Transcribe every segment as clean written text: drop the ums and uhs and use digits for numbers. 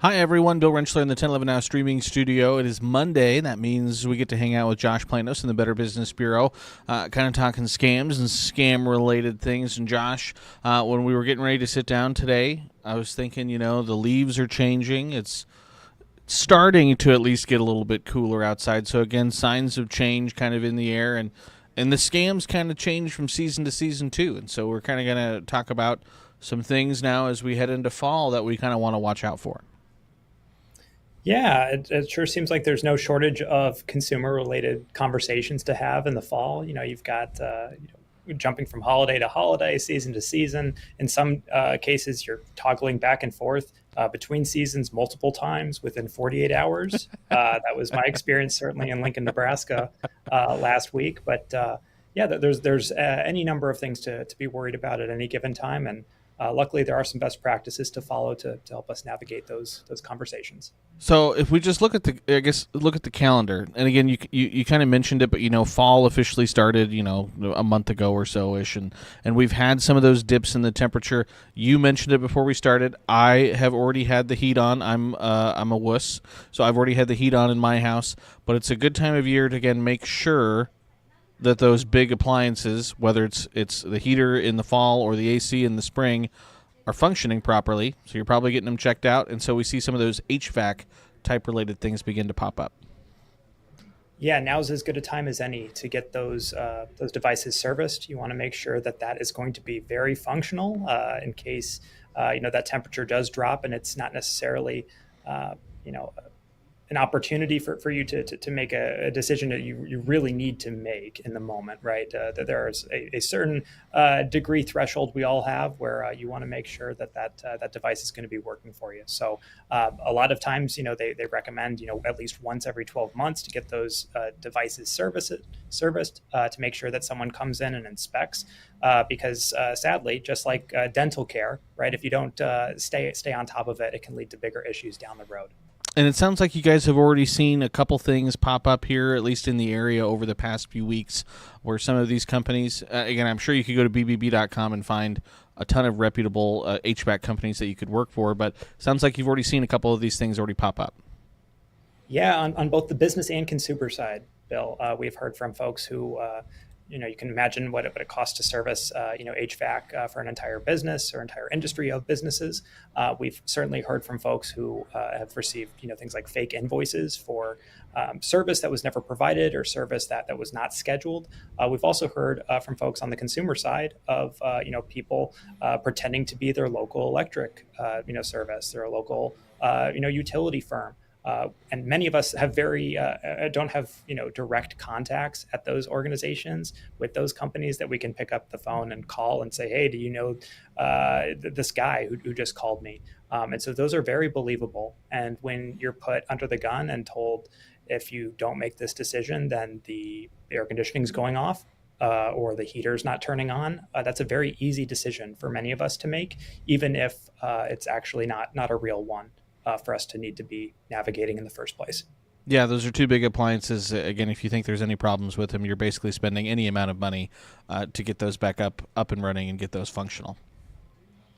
Hi, everyone. Bill Renchler in the 1011 Now streaming studio. It is Monday. That means we get to hang out with Josh Planos in the Better Business Bureau, kind of talking scams and scam-related things. And Josh, when we were getting ready to sit down today, I was thinking, the leaves are changing. It's starting to at least get a little bit cooler outside. So, again, signs of change kind of in the air. And the scams kind of change from season to season, too. And so we're kind of going to talk about some things now as we head into fall that we kind of want to watch out for. Yeah, it sure seems like there's no shortage of consumer-related conversations to have in the fall. You've got jumping from holiday to holiday, season to season. In some cases, you're toggling back and forth between seasons multiple times within 48 hours. That was my experience, certainly in Lincoln, Nebraska, last week. But yeah, there's any number of things to be worried about at any given time, and luckily there are some best practices to follow to help us navigate those conversations. So if we just look at the calendar, and again, you kind of mentioned it, but fall officially started, a month ago or so ish, and we've had some of those dips in the temperature. You mentioned it before we started. I have already had the heat on. I'm a wuss, so I've already had the heat on in my house. But it's a good time of year to again make sure that those big appliances, whether it's the heater in the fall or the AC in the spring, are functioning properly. So you're probably getting them checked out, and so we see some of those HVAC type related things begin to pop up. Yeah, now's as good a time as any to get those devices serviced. You want to make sure that that is going to be very functional in case that temperature does drop, and it's not necessarily you know an opportunity for you to make a decision that you really need to make in the moment, right? That there's a certain degree threshold we all have where you want to make sure that device is going to be working for you. So a lot of times, they recommend, at least once every 12 months to get those devices serviced to make sure that someone comes in and inspects. Because sadly, just like dental care, right? If you don't stay on top of it, it can lead to bigger issues down the road. And it sounds like you guys have already seen a couple things pop up here, at least in the area over the past few weeks, where some of these companies, again, I'm sure you could go to bbb.com and find a ton of reputable HVAC companies that you could work for, but it sounds like you've already seen a couple of these things already pop up. Yeah, on both the business and consumer side, Bill, we've heard from folks who, you can imagine what it costs to service, HVAC for an entire business or entire industry of businesses. We've certainly heard from folks who have received, things like fake invoices for service that was never provided or service that was not scheduled. We've also heard from folks on the consumer side of, people pretending to be their local electric, service, their local, utility firm. And many of us have don't have direct contacts at those organizations with those companies that we can pick up the phone and call and say, hey, do you know this guy who just called me? And so those are very believable. And when you're put under the gun and told, if you don't make this decision, then the air conditioning is going off, or the heater's not turning on, that's a very easy decision for many of us to make, even if it's actually not a real one for us to need to be navigating in the first place. Yeah, those are two big appliances. Again, if you think there's any problems with them, you're basically spending any amount of money to get those back up and running and get those functional.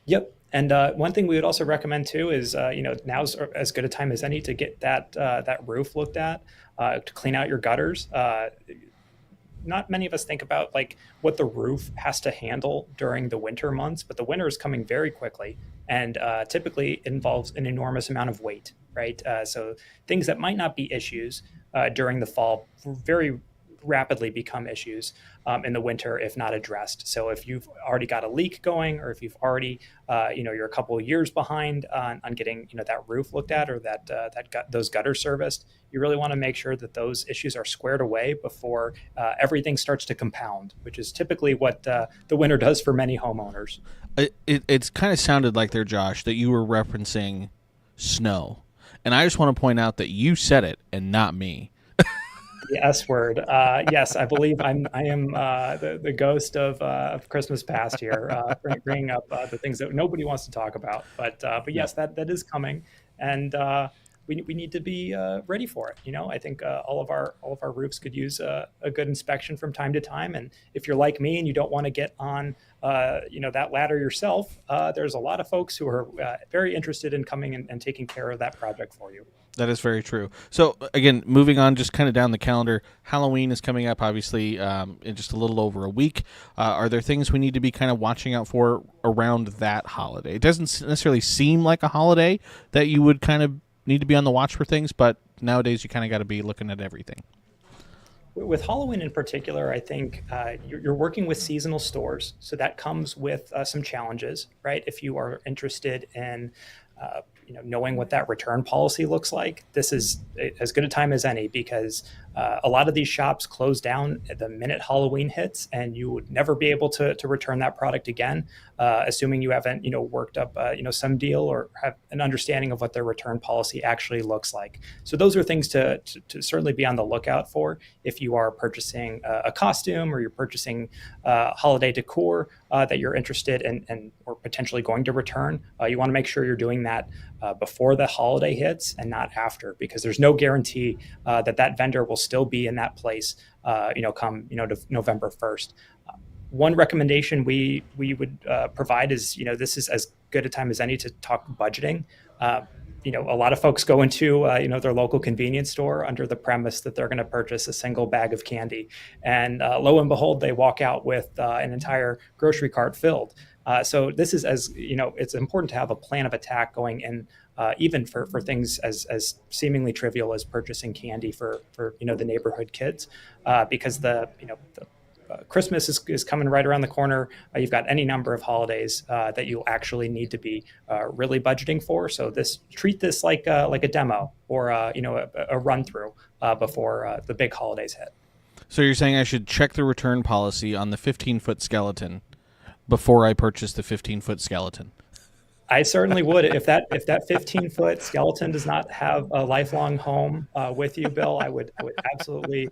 Yep. And one thing we would also recommend too is, now's as good a time as any to get that roof looked at, to clean out your gutters. Not many of us think about like what the roof has to handle during the winter months, but the winter is coming very quickly, and typically involves an enormous amount of weight, right? So things that might not be issues during the fall very rapidly become issues in the winter if not addressed. So if you've already got a leak going, or if you've already, you're a couple of years behind on getting, that roof looked at, or those gutters serviced, you really want to make sure that those issues are squared away before everything starts to compound, which is typically what the winter does for many homeowners. It's kind of sounded like there, Josh, that you were referencing snow. And I just want to point out that you said it and not me. The S word. Yes, I believe I am the ghost of Christmas past here, bringing up the things that nobody wants to talk about. But Yeah. yes, that is coming, and we need to be ready for it. I think all of our roofs could use a good inspection from time to time. And if you're like me and you don't want to get on that ladder yourself, there's a lot of folks who are very interested in coming and taking care of that project for you. That is very true. So again, moving on, just kind of down the calendar, Halloween is coming up, obviously, in just a little over a week. Are there things we need to be kind of watching out for around that holiday? It doesn't necessarily seem like a holiday that you would kind of need to be on the watch for things, but nowadays you kind of got to be looking at everything. With Halloween in particular, I think you're working with seasonal stores, so that comes with some challenges, right? If you are interested in knowing what that return policy looks like, this is as good a time as any, because a lot of these shops close down the minute Halloween hits, and you would never be able to return that product again, assuming you haven't worked up some deal or have an understanding of what their return policy actually looks like. So those are things to certainly be on the lookout for if you are purchasing a costume or you're purchasing holiday decor that you're interested in or potentially going to return. You want to make sure you're doing that before the holiday hits and not after, because there's no guarantee that vendor will still be in that place, come to November 1st. One recommendation we would provide is, this is as good a time as any to talk budgeting. A lot of folks go into their local convenience store under the premise that they're going to purchase a single bag of candy, and lo and behold, they walk out with an entire grocery cart filled. So this is, as it's important to have a plan of attack going in, even for things as seemingly trivial as purchasing candy for the neighborhood kids, because the Christmas is coming right around the corner. You've got any number of holidays that you'll actually need to be really budgeting for. So treat this like a demo or a run through before the big holidays hit. So you're saying I should check the return policy on the 15-foot skeleton before I purchase the 15-foot skeleton? I certainly would. If that 15-foot skeleton does not have a lifelong home with you, Bill, I would absolutely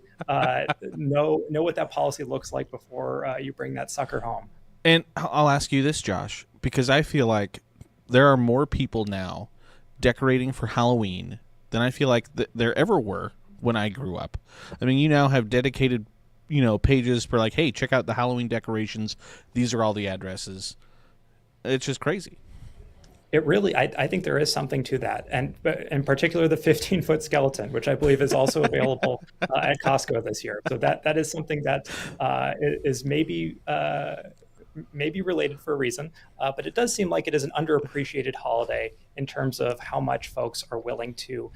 know what that policy looks like before you bring that sucker home. And I'll ask you this, Josh, because I feel like there are more people now decorating for Halloween than I feel like there ever were when I grew up. I mean, you now have dedicated, pages for like, hey, check out the Halloween decorations. These are all the addresses. It's just crazy. It really, I think there is something to that, and in particular the 15-foot skeleton, which I believe is also available at Costco this year. So that is something that is maybe related for a reason, but it does seem like it is an underappreciated holiday in terms of how much folks are willing to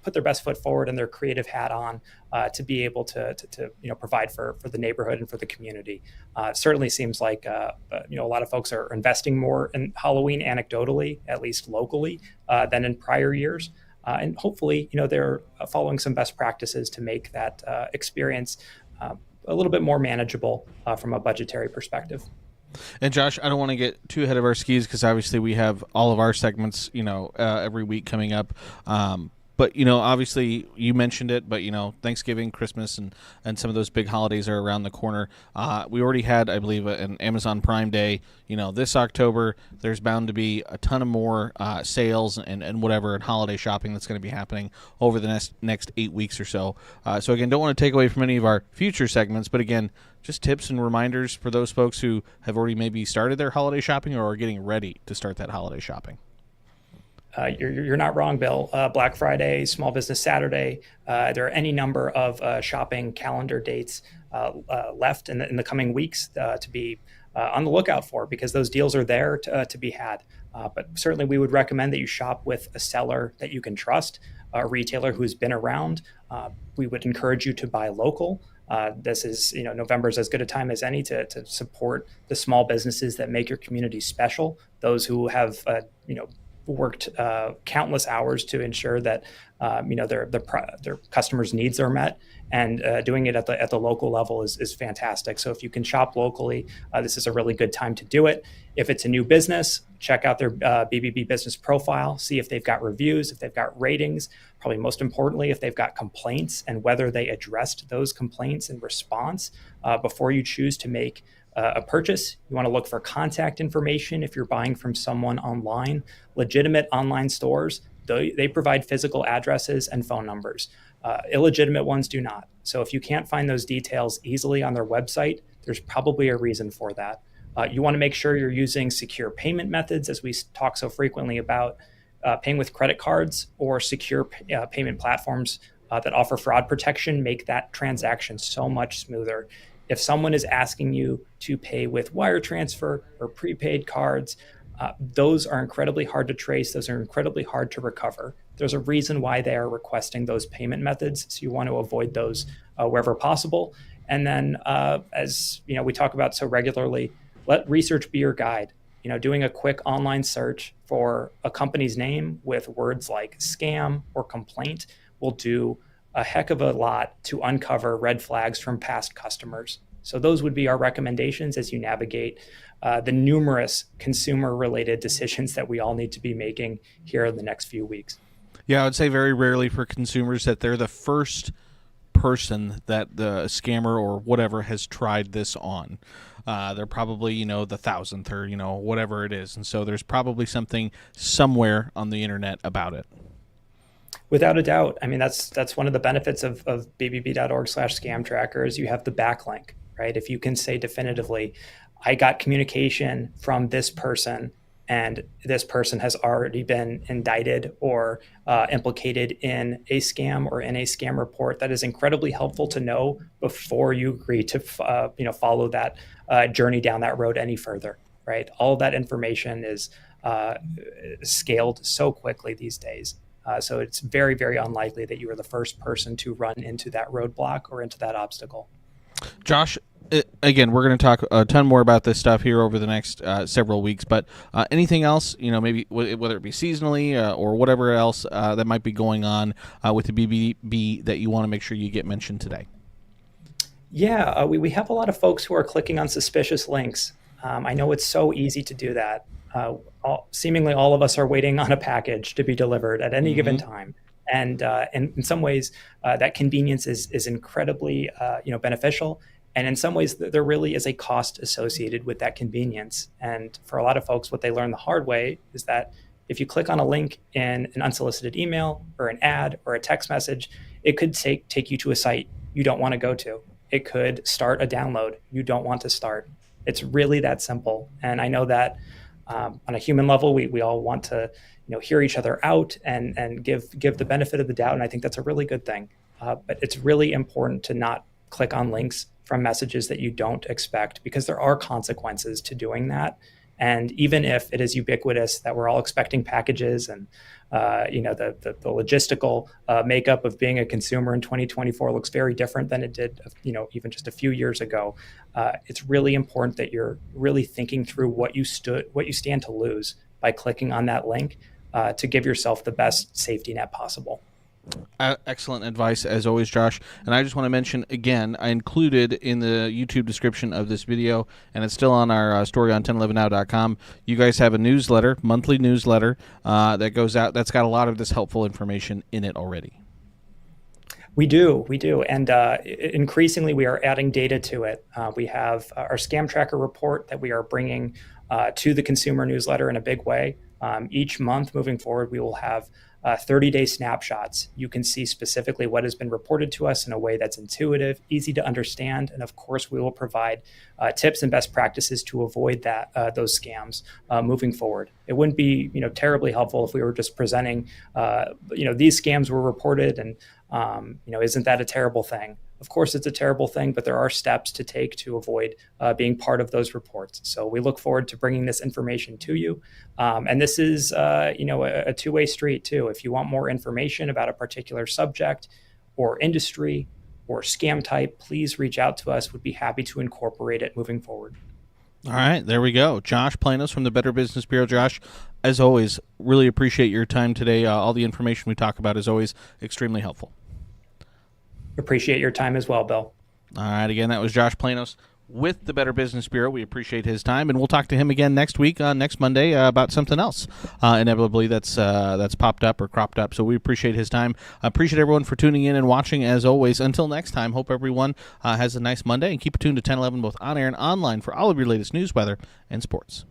put their best foot forward and their creative hat on to be able to provide for the neighborhood and for the community. It certainly seems like a lot of folks are investing more in Halloween anecdotally, at least locally, than in prior years. And hopefully, they're following some best practices to make that experience a little bit more manageable from a budgetary perspective. And Josh, I don't want to get too ahead of our skis because obviously we have all of our segments, every week coming up. But, obviously you mentioned it, but, Thanksgiving, Christmas, and some of those big holidays are around the corner. We already had, I believe, an Amazon Prime Day. This October, there's bound to be a ton of more sales and whatever and holiday shopping that's going to be happening over the next 8 weeks or so. So, again, don't want to take away from any of our future segments, but, again, just tips and reminders for those folks who have already maybe started their holiday shopping or are getting ready to start that holiday shopping. You're not wrong, Bill. Black Friday, Small Business Saturday. There are any number of shopping calendar dates left in the coming weeks to be on the lookout for, because those deals are there to be had. But certainly we would recommend that you shop with a seller that you can trust, a retailer who's been around. We would encourage you to buy local. This is, November's as good a time as any to support the small businesses that make your community special, those who have, worked countless hours to ensure that their customers' needs are met, and doing it at the local level is fantastic. So if you can shop locally, this is a really good time to do it. If it's a new business, check out their BBB business profile, see if they've got reviews, if they've got ratings, probably most importantly, if they've got complaints and whether they addressed those complaints in response before you choose to make a purchase. You want to look for contact information if you're buying from someone online. Legitimate online stores They provide physical addresses and phone numbers. Illegitimate ones do not. So if you can't find those details easily on their website, there's probably a reason for that. You want to make sure you're using secure payment methods, as we talk so frequently about. Paying with credit cards or secure payment platforms that offer fraud protection make that transaction so much smoother. If someone is asking you to pay with wire transfer or prepaid cards, those are incredibly hard to trace. Those are incredibly hard to recover. There's a reason why they are requesting those payment methods. So you want to avoid those wherever possible. And then, as we talk about so regularly, let research be your guide. Doing a quick online search for a company's name with words like scam or complaint will do a heck of a lot to uncover red flags from past customers. So those would be our recommendations as you navigate the numerous consumer-related decisions that we all need to be making here in the next few weeks. Yeah, I would say very rarely for consumers that they're the first person that the scammer or whatever has tried this on. They're probably, the 1,000th or, whatever it is. And so there's probably something somewhere on the internet about it. Without a doubt. I mean, that's one of the benefits of bbb.org/scam tracker is you have the backlink, right? If you can say definitively, I got communication from this person, and this person has already been indicted or implicated in a scam or in a scam report, that is incredibly helpful to know before you agree to follow that journey down that road any further, right? All of that information is scaled so quickly these days. So it's very, very unlikely that you are the first person to run into that roadblock or into that obstacle. Josh, again, we're going to talk a ton more about this stuff here over the next several weeks, but anything else, maybe whether it be seasonally or whatever else that might be going on with the BBB that you want to make sure you get mentioned today? Yeah, we have a lot of folks who are clicking on suspicious links. I know it's so easy to do that. Seemingly all of us are waiting on a package to be delivered at any given time. And in some ways, that convenience is incredibly beneficial. And in some ways, there really is a cost associated with that convenience. And for a lot of folks, what they learn the hard way is that if you click on a link in an unsolicited email or an ad or a text message, it could take you to a site you don't want to go to. It could start a download you don't want to start. It's really that simple. And I know that on a human level, we all want to hear each other out and give the benefit of the doubt. And I think that's a really good thing. But it's really important to not click on links from messages that you don't expect, because there are consequences to doing that. And even if it is ubiquitous that we're all expecting packages and the logistical makeup of being a consumer in 2024 looks very different than it did even just a few years ago, it's really important that you're really thinking through what you stand to lose by clicking on that link to give yourself the best safety net possible. Excellent advice, as always, Josh. And I just want to mention, again, I included in the YouTube description of this video, and it's still on our story on 1011now.com. You guys have a newsletter, monthly newsletter, that goes out that's got a lot of this helpful information in it already. We do. And increasingly, we are adding data to it. We have our scam tracker report that we are bringing to the consumer newsletter in a big way. Each month moving forward, we will have 30-day snapshots. You can see specifically what has been reported to us in a way that's intuitive, easy to understand, and of course, we will provide tips and best practices to avoid those scams moving forward. It wouldn't be terribly helpful if we were just presenting these scams were reported and isn't that a terrible thing? Of course, it's a terrible thing, but there are steps to take to avoid being part of those reports. So we look forward to bringing this information to you. And this is, a two-way street too. If you want more information about a particular subject or industry or scam type, please reach out to us. We'd be happy to incorporate it moving forward. All right, there we go. Josh Planos from the Better Business Bureau. Josh, as always, really appreciate your time today. All the information we talk about is always extremely helpful. Appreciate your time as well, Bill. All right, again, that was Josh Planos with the Better Business Bureau. We appreciate his time, and we'll talk to him again next week, next Monday, about something else inevitably that's popped up or cropped up. So we appreciate his time. I appreciate everyone for tuning in and watching, as always. Until next time, hope everyone has a nice Monday, and keep it tuned to 1011 both on air and online for all of your latest news, weather, and sports.